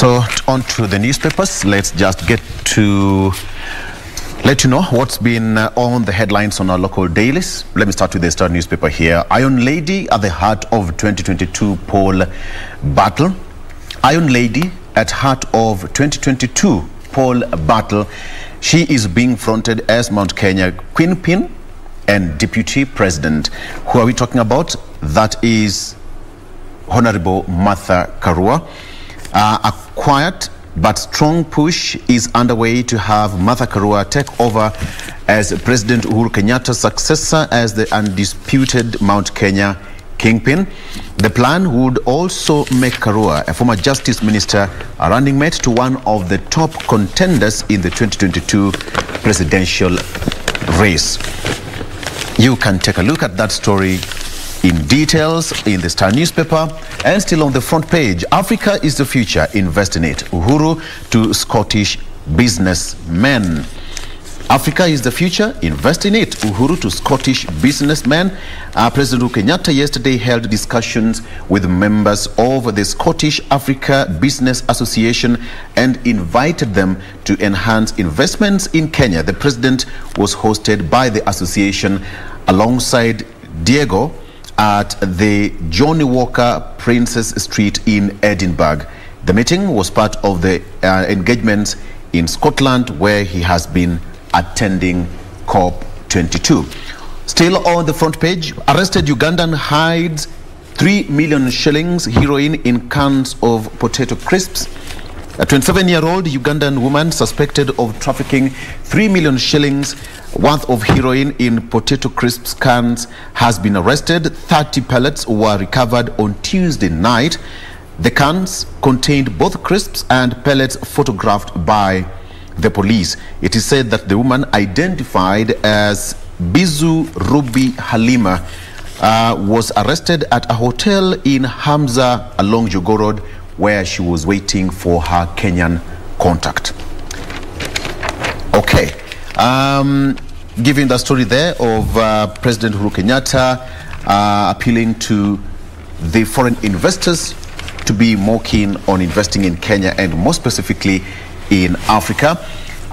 So on to the newspapers. Let's just get to let you know what's been on the headlines on our local dailies. Let me start with the Star newspaper here. Iron Lady at the heart of 2022 poll battle. Iron Lady at heart of 2022 poll battle. She is being fronted as Mount Kenya Queenpin and Deputy President. Who are we talking about? That is Honorable Martha Karua. A quiet but strong push is underway to have Martha Karua take over as President Uhuru Kenyatta's successor as the undisputed Mount Kenya kingpin. The plan would also make Karua, a former justice minister, a running mate to one of the top contenders in the 2022 presidential race. You can take a look at that story in details in the Star newspaper. And still on the front page, Africa is the future, invest in it. Uhuru to Scottish businessmen. Africa is the future, invest in it. Uhuru to Scottish businessmen. President Uhuru Kenyatta yesterday held discussions with members of the Scottish Africa Business Association and invited them to enhance investments in Kenya. The president was hosted by the association alongside Diego at the Johnny Walker Princess Street in Edinburgh. The meeting was part of the engagements in Scotland, where he has been attending COP22. Still on the front page, arrested Ugandan hides 3 million shillings heroin in cans of potato crisps. A 27-year-old Ugandan woman suspected of trafficking 3 million shillings worth of heroin in potato crisps cans has been arrested. 30 pellets were recovered on Tuesday night. The cans contained both crisps and pellets photographed by the police. It is said that the woman, identified as Bizu Ruby Halima, was arrested at a hotel in Hamza along Jogoo Road, where she was waiting for her Kenyan contact. Okay. Giving the story there of President Uhuru Kenyatta appealing to the foreign investors to be more keen on investing in Kenya and more specifically in Africa.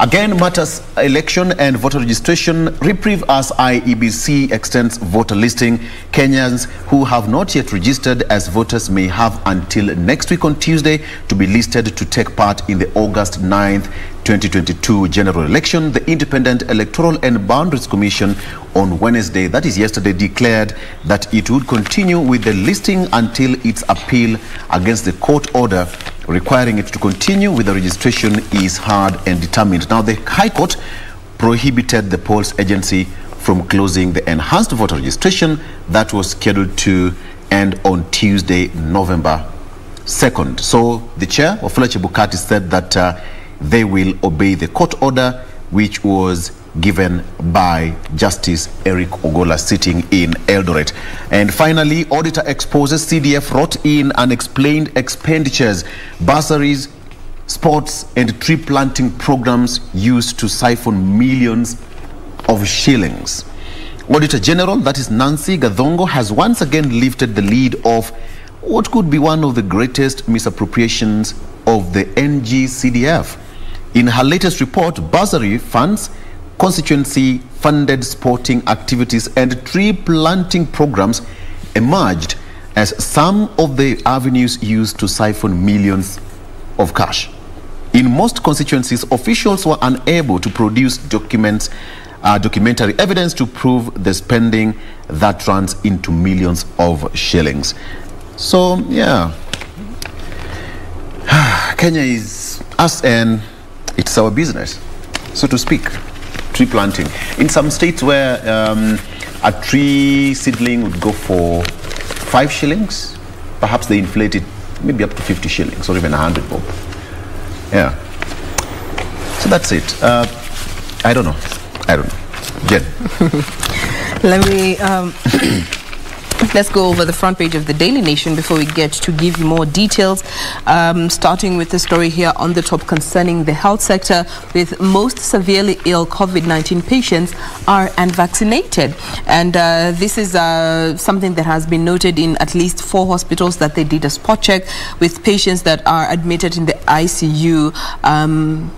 Again, matters election and voter registration. Reprieve as IEBC extends voter listing. Kenyans who have not yet registered as voters may have until next week on Tuesday to be listed to take part in the August 9th 2022 general election. The Independent Electoral and Boundaries Commission on Wednesday, that is yesterday, declared that it would continue with the listing until its appeal against the court order requiring it to continue with the registration is heard and determined. Now, the High Court prohibited the polls agency from closing the enhanced voter registration that was scheduled to end on Tuesday, November 2nd. So the chair, Wafula Chebukati, said that they will obey the court order, which was given by Justice Eric Ogola sitting in Eldoret. And finally, auditor exposes CDF wrote in unexplained expenditures, bursaries, sports and tree planting programs used to siphon millions of shillings. Auditor General, that is Nancy Gathongo, has once again lifted the lid of what could be one of the greatest misappropriations of the NG-CDF. In her latest report, bursary funds, constituency-funded sporting activities and tree planting programs emerged as some of the avenues used to siphon millions of cash. In most constituencies, officials were unable to produce documentary evidence to prove the spending that runs into millions of shillings. So, yeah, Kenya is us and it's our business, so to speak. Tree planting. In some states where a tree seedling would go for 5 shillings, perhaps they inflate it maybe up to 50 shillings or even 100 bob. Yeah. So that's it. I don't know. Jen. Let me Let's go over the front page of the Daily Nation before we get to give you more details. Starting with the story here on the top concerning the health sector, with most severely ill COVID-19 patients are unvaccinated. And this is something that has been noted in at least 4 hospitals that they did a spot check with patients that are admitted in the ICU.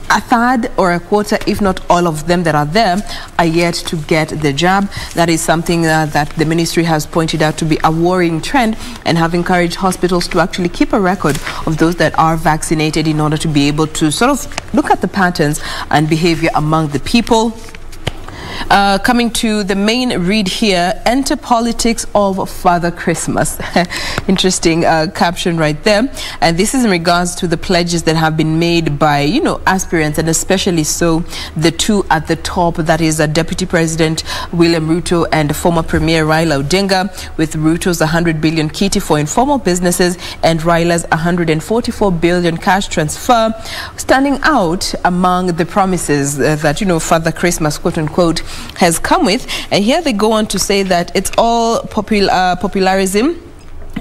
A third or a quarter, if not all of them that are there, are yet to get the jab. That is something that the ministry has pointed out to be a worrying trend, and have encouraged hospitals to actually keep a record of those that are vaccinated in order to be able to sort of look at the patterns and behavior among the people. Coming to the main read here, enter politics of Father Christmas. Interesting caption right there. And this is in regards to the pledges that have been made by, aspirants, and especially so the two at the top, that is Deputy President William Ruto and former Premier Raila Odinga, with Ruto's 100 billion kitty for informal businesses and Raila's 144 billion cash transfer, standing out among the promises that, Father Christmas, quote unquote, has come with. And here they go on to say that it's all popularism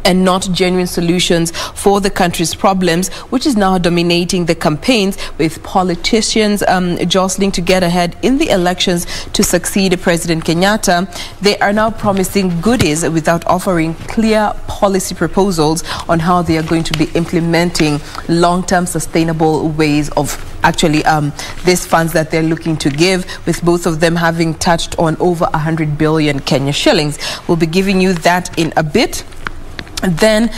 and not genuine solutions for the country's problems, which is now dominating the campaigns, with politicians jostling to get ahead in the elections to succeed President Kenyatta. They are now promising goodies without offering clear policy proposals on how they are going to be implementing long-term sustainable ways of actually these funds that they're looking to give, with both of them having touched on over 100 billion Kenya shillings. We'll be giving you that in a bit. Then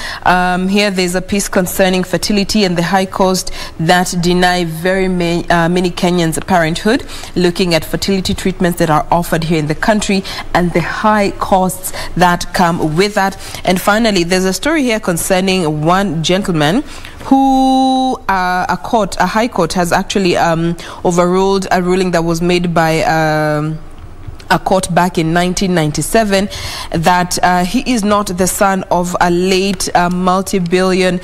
here there's a piece concerning fertility and the high cost that deny very many Kenyans parenthood, looking at fertility treatments that are offered here in the country and the high costs that come with that. And finally, there's a story here concerning one gentleman who a high court has actually overruled a ruling that was made by a court back in 1997, that he is not the son of a late multi-billion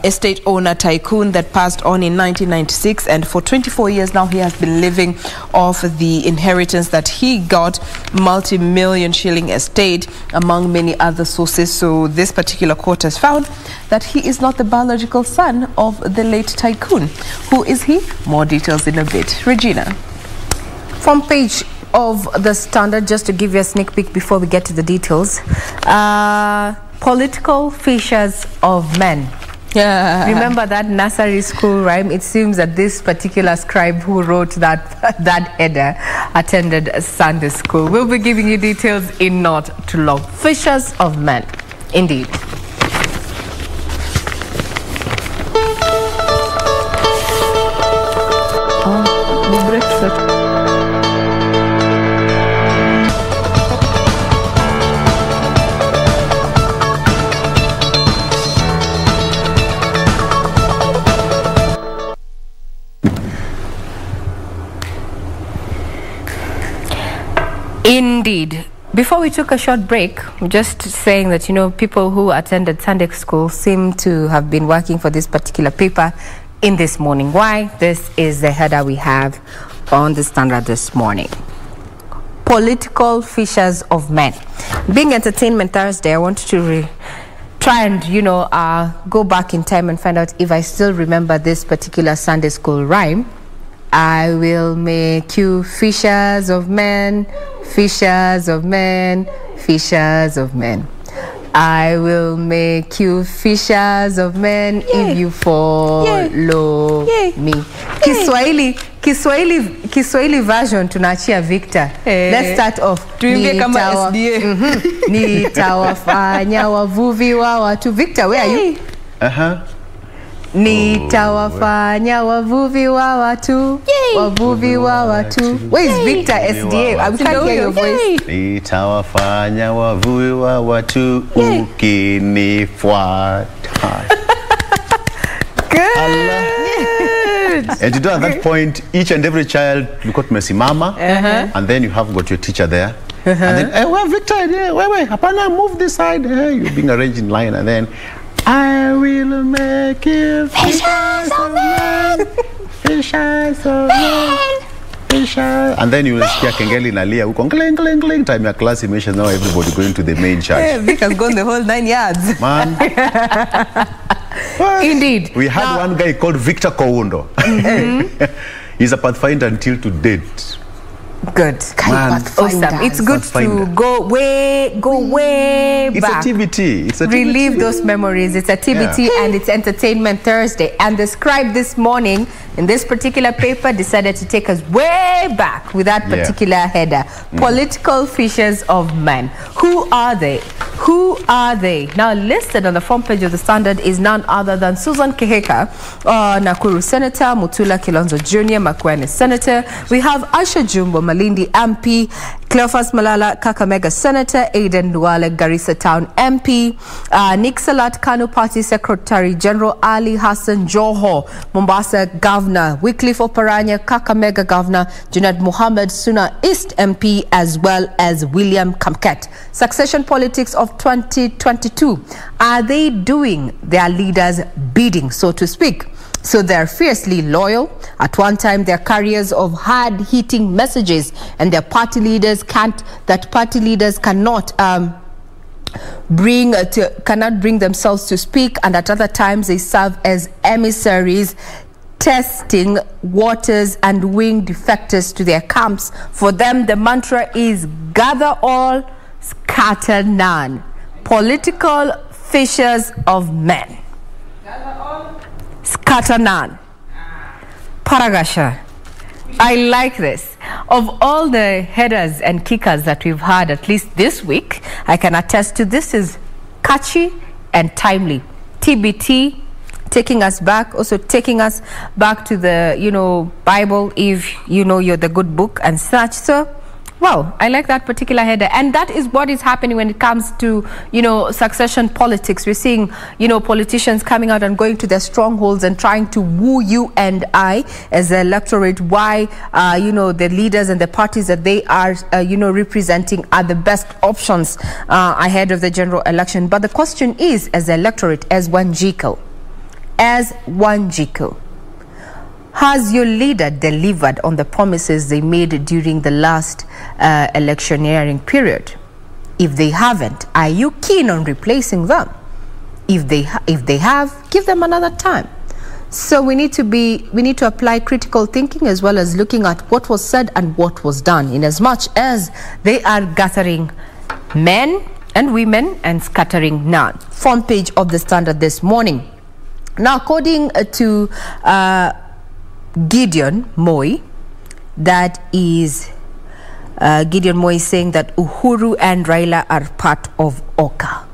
estate owner tycoon that passed on in 1996, and for 24 years now he has been living off the inheritance that he got, multi-million shilling estate, among many other sources. So this particular court has found that he is not the biological son of the late tycoon. Who is he? More details in a bit. Regina. From page of the Standard, just to give you a sneak peek before we get to the details. Political fishers of men. Yeah. Remember that nursery school rhyme? It seems that this particular scribe who wrote that header attended Sunday school. We'll be giving you details in not too long. Fishers of men, indeed. Oh, the breakfast. Indeed. Before we took a short break, just saying that, people who attended Sunday school seem to have been working for this particular paper in this morning. Why? This is the header we have on the Standard this morning. Political fishers of men. Being Entertainment Thursday, I wanted to try and, go back in time and find out if I still remember this particular Sunday school rhyme. I will make you fishers of men, fishers of men, fishers of men. I will make you fishers of men if you follow me. Kiswahili version tunaachia Victor. Let's start off. Nitawafanya wavuvi wa watu. Victor, where are you? Nitawafanya wavuvi wa watu, wavuvi wa watu. Where is Victor SDA? We can't hear your voice. Nitawafanya wavuvi wa watu ukinifuata. Good. And you know, at that point, each and every child, you got mesimama, and then you have got your teacher there. And then, hey, where Victor? Wait, hapana, move this side. You're being arranged in line, and then I will make you fishers of men, fishers of men. And then you will hear kengele inalia huko, cling, cling, cling, time your class imesha, now everybody going to the main church. Yeah, Vic has gone the whole 9 yards. Man. Indeed. We had one guy called Victor Koundo. He's a pathfinder until to date. Good. Awesome. It's good to go way back. It's a TBT. It's a TBT. Relive those memories. It's a TBT and it's Entertainment Thursday. And the scribe this morning in this particular paper decided to take us way back with that particular header. Political fishers of men. Who are they? Who are they? Now listed on the front page of the Standard is none other than Susan Kihika, Nakuru Senator, Mutula Kilonzo Jr., Makueni Senator. We have Asha Jumbo Malindi MP, Cleophas Malala Kakamega Senator, Aiden Duale Garissa Town MP, Nick Salat Kanu Party Secretary General Ali Hassan Joho, Mombasa Governor, Wycliffe Oparanya Kakamega Governor, Junaid Mohammed Suna East MP, as well as William Kamket. Succession politics of 2022. Are they doing their leaders' bidding, so to speak? So they're fiercely loyal. At one time, they're carriers of hard-hitting messages, and their party leaders cannot bring themselves to speak. And at other times, they serve as emissaries, testing waters and wing defectors to their camps. For them, the mantra is gather all, scatter none. Political fishers of men. Gather all, scatter none. Paragasha. I like this. Of all the headers and kickers that we've had, at least this week, I can attest to this is catchy and timely. TBT, taking us back, also taking us back to the, Bible, if you're the good book and such. So, well, I like that particular header. And that is what is happening when it comes to, succession politics. We're seeing, politicians coming out and going to their strongholds and trying to woo you and I as the electorate, why, the leaders and the parties that they are, representing are the best options ahead of the general election. But the question is, as the electorate, as one Jiko, has your leader delivered on the promises they made during the last electioneering period? If they haven't, are you keen on replacing them? If they have, give them another time. So we need to apply critical thinking as well as looking at what was said and what was done, in as much as they are gathering men and women and scattering none. Front page of the Standard this morning. Now, according to Gideon Moi, that is Gideon Moi saying that Uhuru and Raila are part of Oka.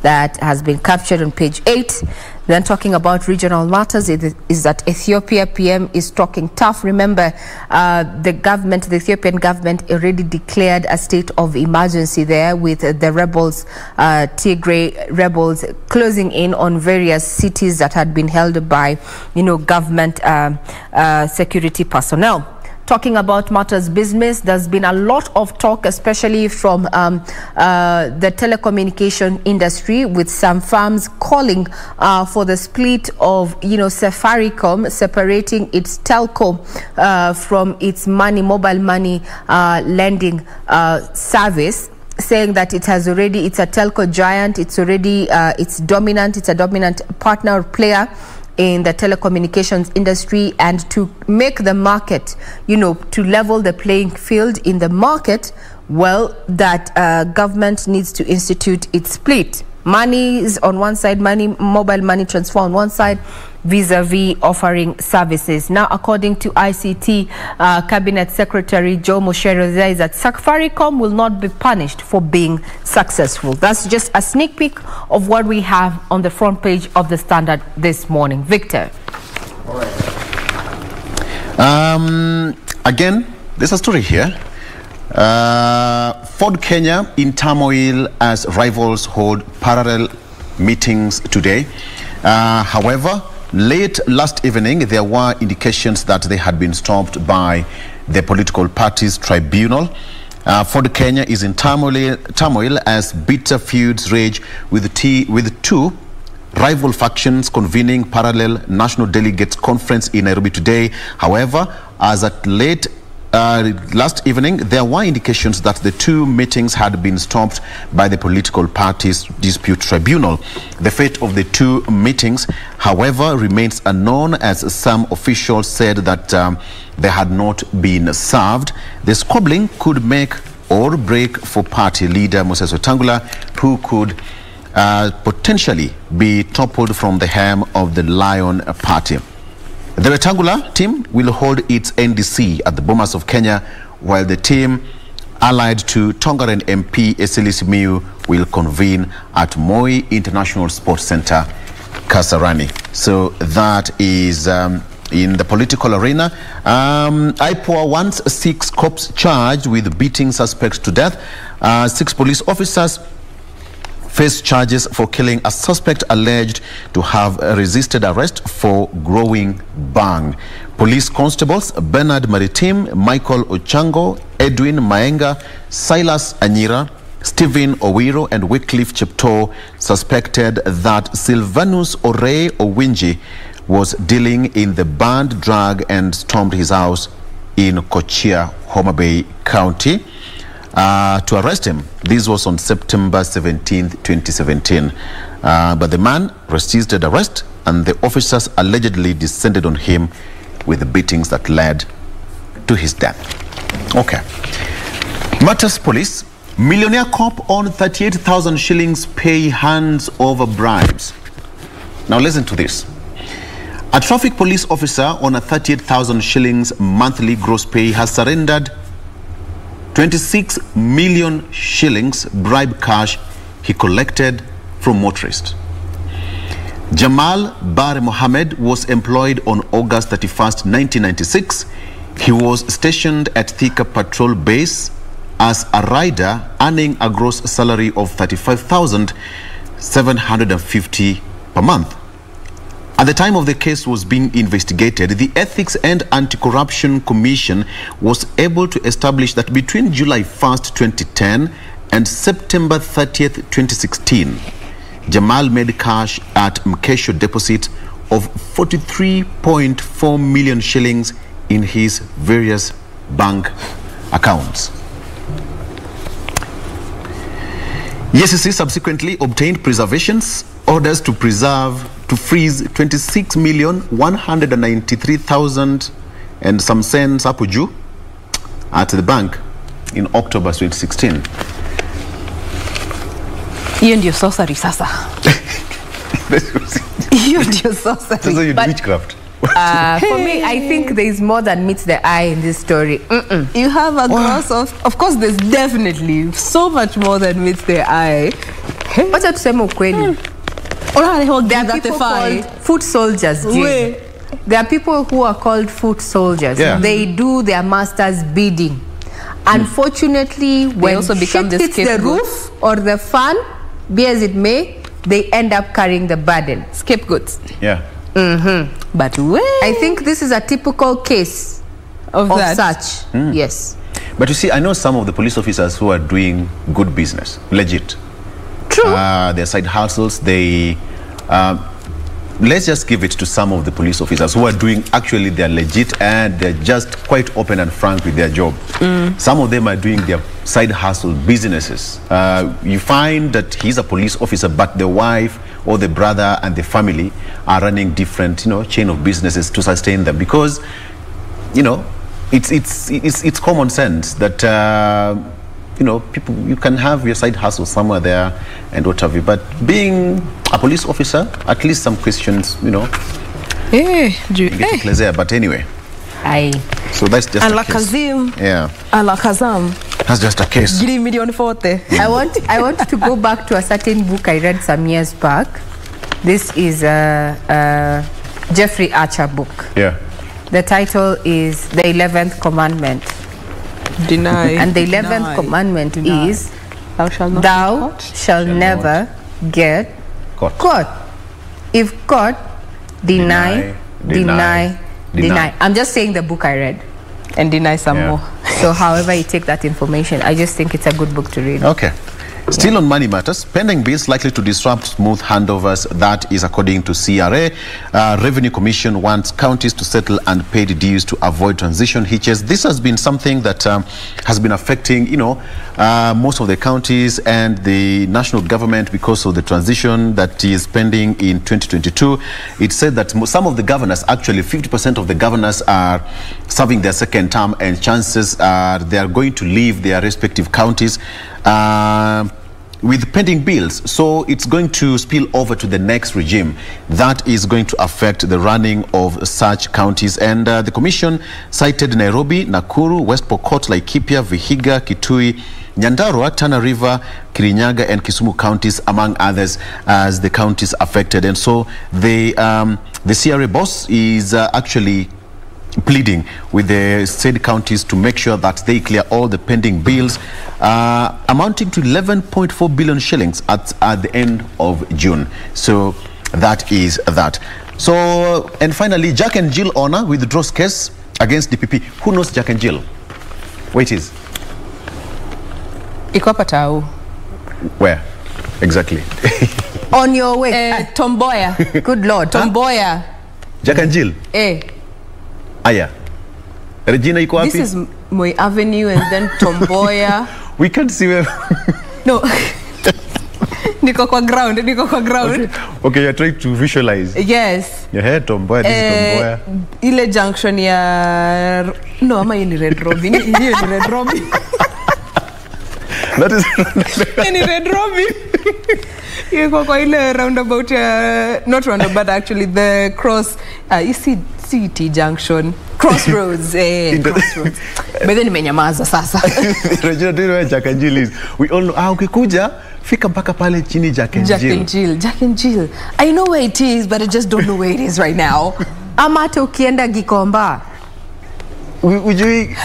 That has been captured on page 8. Then talking about regional matters, it is that Ethiopia PM is talking tough. Remember, the Ethiopian government already declared a state of emergency there, with the rebels, Tigray rebels, closing in on various cities that had been held by, government security personnel. Talking about matters business, there's been a lot of talk, especially from the telecommunication industry, with some firms calling for the split of, Safaricom, separating its telco from its mobile money lending service, saying that it's a telco giant, it's a dominant partner or player in the telecommunications industry, and to make the market, to level the playing field in the market, well, that government needs to institute its split. Money is on one side, mobile money transfer on one side, vis-a-vis offering services. Now, according to ICT Cabinet Secretary Joe Mucheru, there is that Safaricom will not be punished for being successful. That's just a sneak peek of what we have on the front page of the Standard this morning. Victor. All right. Again, there's a story here. Ford Kenya in turmoil as rivals hold parallel meetings today. However, late last evening, there were indications that they had been stopped by the political parties tribunal. Ford Kenya is in turmoil as bitter feuds rage with two rival factions convening parallel national delegates conference in Nairobi today. However, as at late last evening, there were indications that the two meetings had been stopped by the political parties' dispute tribunal. The fate of the two meetings, however, remains unknown, as some officials said that they had not been served. The squabbling could make or break for party leader Moses Wetangula, who could potentially be toppled from the helm of the Lion Party. The Wetangula team will hold its NDC at the Bomas of Kenya, while the team allied to Tongaren MP Esili Simiyu will convene at Moi International Sports Center, Kasarani. So that is in the political arena. IPOA wants 6 cops charged with beating suspects to death. 6 police officers face charges for killing a suspect alleged to have resisted arrest for growing bang. Police constables Bernard Maritim, Michael Ochango, Edwin Maenga, Silas Anyira, Stephen Owiro and Wycliffe Chepto suspected that Sylvanus Ore Owinji was dealing in the banned drug and stormed his house in Kochia, Homa Bay County. To arrest him. This was on September 17th, 2017. But the man resisted arrest, and the officers allegedly descended on him with the beatings that led to his death. Okay. Matters Police. Millionaire cop on 38,000 shillings pay hands over bribes. Now listen to this. A traffic police officer on a 38,000 shillings monthly gross pay has surrendered 26 million shillings bribe cash he collected from motorists. Jamal Bare Mohammed was employed on August 31st, 1996. He was stationed at Thika Patrol Base as a rider, earning a gross salary of 35,750 per month. At the time of the case was being investigated, the Ethics and Anti-Corruption Commission was able to establish that between July 1st, 2010 and September 30th, 2016, Jamal made cash at Mkesho deposit of 43.4 million shillings in his various bank accounts. EACC subsequently obtained preservations orders to freeze 26,193,000 and some cents hapo juu at the bank in October 2016. Hiyo ndio sorcery sasa. Hiyo ndio sorcery. So you do witchcraft. For me, I think there is more than meets the eye in this story. You have a gross of course, there's definitely so much more than meets the eye. Wacha tuseme ukweli. There are people called foot soldiers, Jane. There are people who are called foot soldiers. Yeah. They do their master's bidding. Unfortunately, when also become shit hits the roof or the fan, be as it may, they end up carrying the burden. Scapegoats. Yeah. But I think this is a typical case of such. Yes. But you see, I know some of the police officers who are doing good business, legit. True. Their side hustles, they let's just give it to some of the police officers who are doing, actually they're legit and they're just quite open and frank with their job. Some of them are doing their side hustle businesses. You find that he's a police officer, but the wife or the brother and the family are running different, chain of businesses to sustain them, because, it's common sense that people, you can have your side hustle somewhere there and what have you, but being a police officer, at least some questions, you get to clear. But anyway, so that's just a case. Yeah. That's just a case. I want to go back to a certain book I read some years back. This is a Jeffrey Archer book. Yeah. The title is The 11th Commandment. Deny. And the 11th commandment is, thou shalt never get caught. If caught, deny. I'm just saying the book I read. And deny some more. So however you take that information, I just think it's a good book to read. Okay. Still on money matters, pending bills likely to disrupt smooth handovers. That is according to CRA. Revenue Commission wants counties to settle unpaid dues to avoid transition hitches. This has been something that has been affecting, most of the counties and the national government because of the transition that is pending in 2022. It said that some of the governors, actually 50% of the governors, are serving their second term, and chances are they are going to leave their respective counties with pending bills. So it's going to spill over to the next regime. That is going to affect the running of such counties. And the commission cited Nairobi, Nakuru, West Pokot, Laikipia, Vihiga, Kitui, Nyandarua, Tana River, Kirinyaga, and Kisumu counties, among others, as the counties affected. And so the CRA boss is actually pleading with the state counties to make sure that they clear all the pending bills amounting to 11.4 billion shillings at the end of June. So that is that. So, and finally, Jack and Jill Honor withdraws case against DPP. Who knows Jack and Jill? Where it is? Iko hapa Tau. Where? Exactly. On your way. Tomboya. Good Lord. Tomboya. Jack and Jill? Aya. Regina iko wapi? This is Moi Avenue and then Tomboya. We can't see where. No. Niko kwa ground. Okay, you're trying to visualize. Yes. Your head Tomboya, this is Tomboya. Ile junction ya... No, ama hii ni Red Robin. Hii ni Red Robin. That is... Hii ni Red Robin. Yuko kwa ile roundabout, not roundabout actually, the cross, you see CT junction, crossroads, crossroads. But then nimenyamaza sasa. Regina, do you know where Jack and Jill is? We all know, ukikuja, fika mpaka pale chini Jack and Jill. Jack and Jill. I know where it is, but I just don't know where it is right now. Ama hata ukienda Gikomba. Ujui,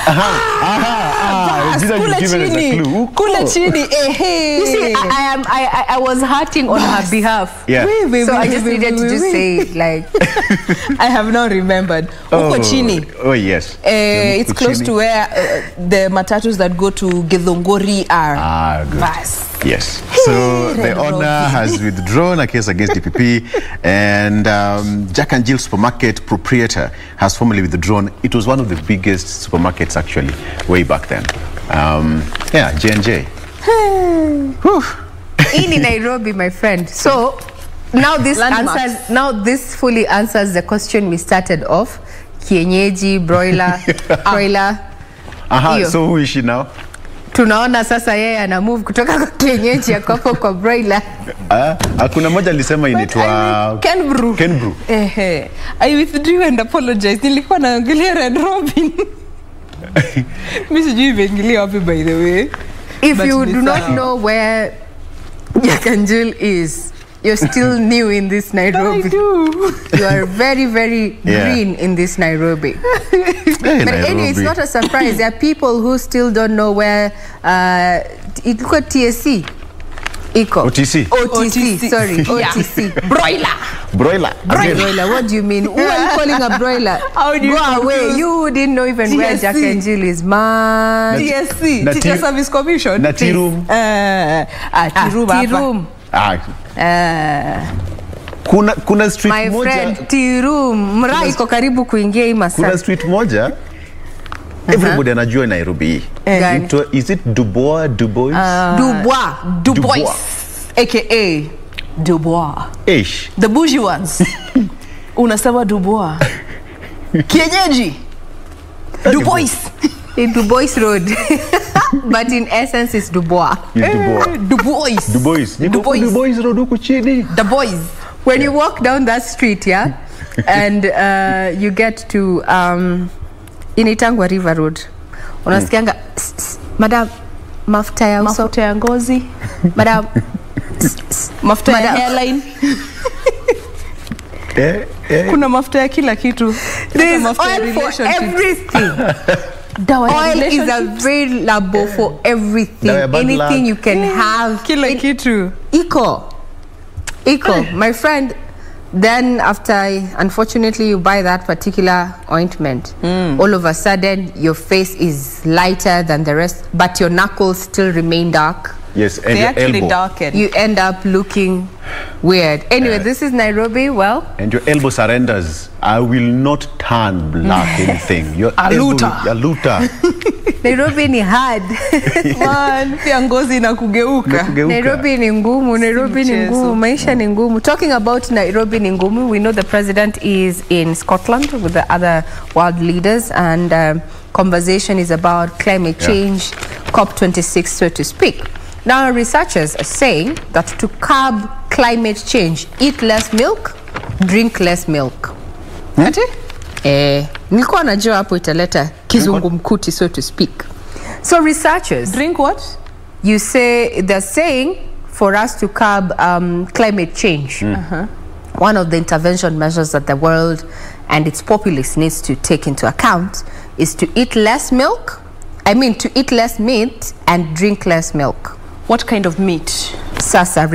Kule chini, You see, I was hurting on her behalf. Yeah. So I just needed to just say it, like. I have not remembered. Uko chini. Oh, yes. It's close to where the matatus that go to Githunguri are. Good. Vast. Yes. So the owner has withdrawn a case against DPP, and Jack and Jill supermarket proprietor has formally withdrawn. It was one of the biggest supermarkets actually way back then. Yeah, J&J. In Nairobi, my friend. So now this fully answers the question we started off. Kienyeji, broiler, broiler. So who is she now? Tunaona sasa yeye ana move kutoka kwa kienyeji akapo kwa broiler. Kuna moja alisema inaitwa Ken Brew. I withdrew and apologized. Nilikuwa naangalia Red Robin. Mimi sijui imeingilia wapi, by the way. If you do not know where Jack and Jill is, you're still new in this Nairobi. I do. You are very, very green in this Nairobi. But anyway, it's not a surprise. There are people who still don't know where it's called TSC. OTC, sorry. OTC. Broiler. Broiler. What do you mean? Who are you calling a broiler? How do you go away? You didn't know even where Jack and Jill is, man. TSC, Teacher Service Commission. Tirum. Tirum. Kuna street my moja. My friend, Tirum. Mra iko karibu kuingia hii masaa. Kuna street moja. Everybody anajua Nairobi. Is it Dubois? Dubois. AKA Dubois. Ish. The bougie ones. Unasema Dubois. Kienyeji. Dubois. In Dubois Road. But in essence it's Dubois. Dubois Road huko chini. Dubois. When you walk down that street, and you get to Initangwa River Road. Unasikianga, madam, mafuta ya uso. Mafuta ya ngozi. Madam, mafuta ya hairline. Kuna mafuta ya kila kitu. There's oil for everything. Oil is available for everything. Anything you can have. Kila kitu. Iko. My friend, then after, unfortunately, you buy that particular ointment, all of a sudden, your face is lighter than the rest, but your knuckles still remain dark. Yes, and They your actually elbow. darken. You end up looking weird. Anyway, this is Nairobi. Well, And your elbow surrenders. I will not turn black anything. Your Aluta. Aluta. Nairobi ni hard. Man, pia ngozi na kugeuka. Nairobi ni ngumu, Nairobi ni ngumu, maisha ni ngumu. Talking about Nairobi ni ngumu, we know the president is in Scotland with the other world leaders, and conversation is about climate change, COP26, so to speak. Now, researchers are saying that to curb climate change, eat less milk, drink less milk. Ati? Nilikuwa najua hapo italeta kizungumkuti, so to speak. So researchers, Drink what? they're saying for us to curb climate change, one of the intervention measures that the world and its populace needs to take into account is to eat less milk. I mean, to eat less meat and drink less milk. What kind of meat? Sasa,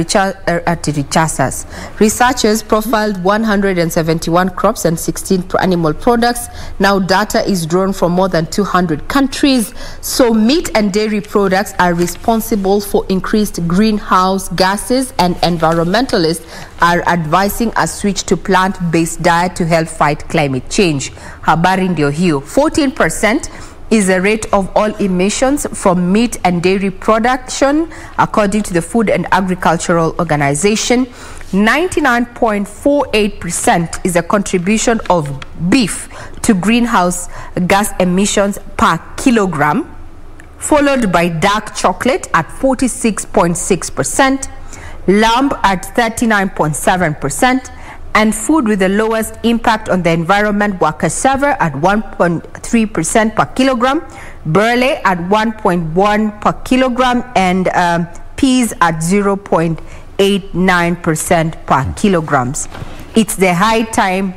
researchers profiled 171 crops and 16 animal products. Now data is drawn from more than 200 countries. So meat and dairy products are responsible for increased greenhouse gases, and environmentalists are advising a switch to plant-based diet to help fight climate change. Habari ndio hiyo. 14% is the rate of all emissions from meat and dairy production, according to the Food and Agricultural Organization. 99.48% is the contribution of beef to greenhouse gas emissions per kilogram, followed by dark chocolate at 46.6%, lamb at 39.7%, and food with the lowest impact on the environment were cassava at 1.3% per kilogram, barley at 1.1 per kilogram, and peas at 0.89% per kilograms. It's the high time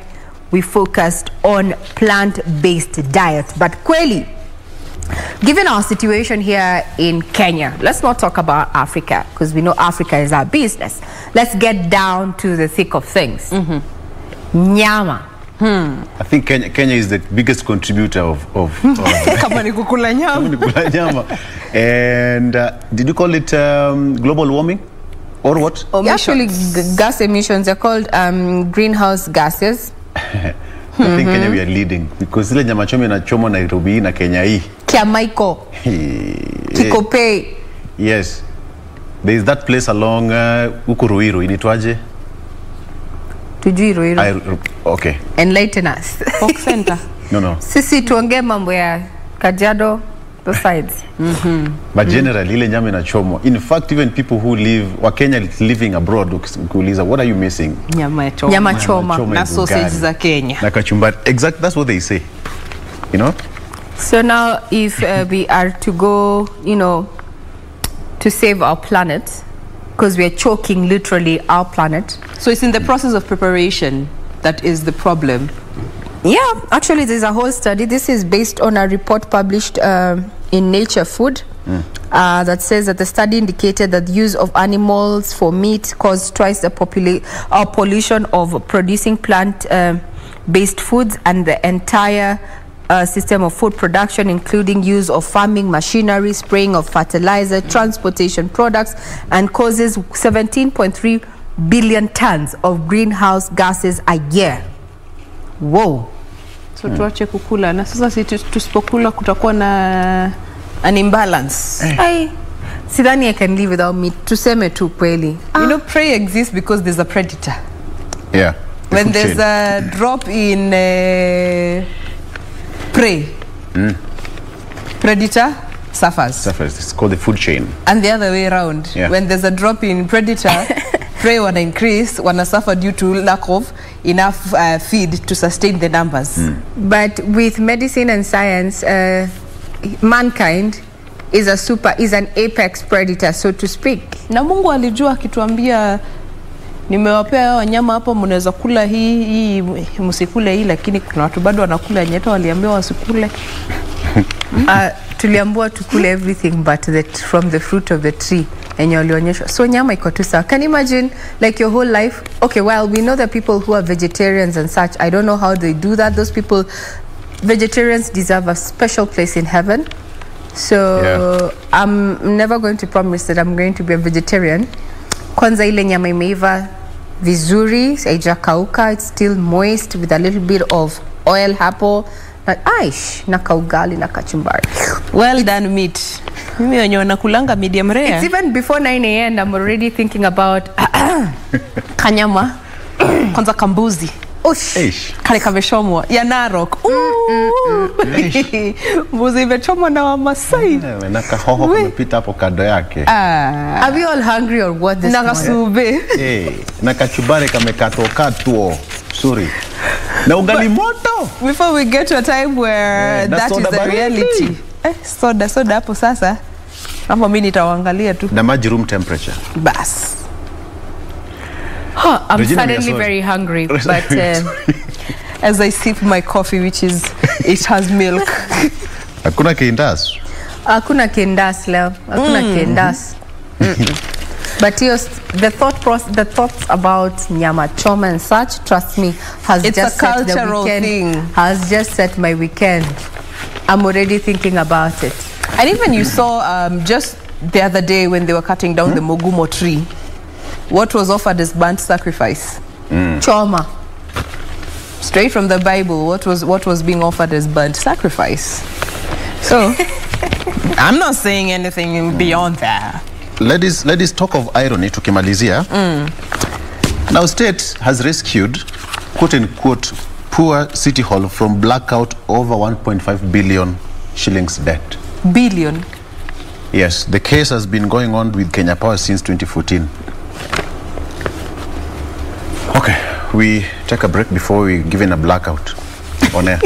we focused on plant-based diet. But kweli, given our situation here in Kenya, let's not talk about Africa, because we know Africa is our business. Let's get down to the thick of things. Nyama. I think Kenya is the biggest contributor of Kama ni kukula nyama. And did you call it global warming or what? Actually, gas emissions are called greenhouse gases. I think Kenya we are leading, because ile nyama choma inachomwa Nairobi na Kenya hii. Kiamaiko. Kikopei. Yes. There is that place along Ruiru, inaitwaje? Tujui Ruiru. Okay. Enlighten us. Folk Center. No. Sisi tuongee mambo ya Kajiado, those sides. But generally, ile nyama inachomwa. In fact, even people who live, wa Kenya living abroad, ukiuliza, what are you missing? Nyama choma. Nyama choma. Na sausage za Kenya. Na kachumbari. Exactly, that's what they say. You know? So now, if we are to go, to save our planet, because we are choking literally our planet. So it's in the process of preparation that is the problem. Yeah, actually there's a whole study. This is based on a report published in Nature Food that says that the study indicated that the use of animals for meat caused twice the pollution of producing plant-based foods, and the entire system of food production, including use of farming machinery, spraying of fertilizer, transportation products, and causes 17.3 billion tons of greenhouse gases a year. Whoa. So tuache kukula, na sasa si tusipokula kutakuwa na an imbalance. Sidhani I can live without meat. Tuseme tu kweli. You know, prey exists because there's a predator. Yeah. When there's a drop in prey, predator suffers. It's called the food chain. And the other way around. Yeah. When there's a drop in predator, prey wanna increase, wanna suffer due to lack of enough feed to sustain the numbers. But with medicine and science, mankind is an apex predator, so to speak. Na Mungu alijua akituambia nimewapea wanyama hapo mnaweza kula hii msikule hii, lakini kuna watu bado wanakula nyeta, waliambiwa wasikule. Tuliambiwa tukule everything but from the fruit of the tree. So nyama iko tu sawa. Can you imagine like your whole life? Okay, well, we know that people who are vegetarians and such, I don't know how they do that. Those people, vegetarians deserve a special place in heaven. So I'm never going to promise that I'm going to be a vegetarian. Kwanza ile nyama imeiva vizuri, haijakauka, it's still moist with a little bit of oil hapo. Na kaugali na kachumbari. Well done meat. Mimi wenye wanakulanga medium rare. It's even before 9 a.m. I'm already thinking about kanyama. Kwanza kambuzi. Ush. Kale kameshomwa ya Narok. Mbuzi imechomwa na Wamasai. Na kahoho kumepita hapo kando yake. Are we all hungry or what this morning? Nakasube. Na kachumbari kamekatwa. Sorry. Na ugali moto. Before we get to a time where that is the reality. Soda hapo sasa. Hapo mimi nitawaangalia tu. Na maji room temperature. Bas. I'm Regina, suddenly very hungry, but as I sip my coffee, it has milk. Hakuna kiendas. Hakuna kiendas leo. Hakuna kiendas. But the thoughts about nyama choma and such, trust me, has just set my weekend. I'm already thinking about it. And even you saw just the other day when they were cutting down the mogumo tree, what was offered as burnt sacrifice? Choma. Straight from the Bible, what was being offered as burnt sacrifice? So, I'm not saying anything beyond that. Ladies, talk of irony tukimalizia. Now state has rescued, quote unquote, poor City Hall from blackout over 1.5 billion shillings debt. Billion? Yes, the case has been going on with Kenya Power since 2014. Okay, we take a break before we give in a blackout on air.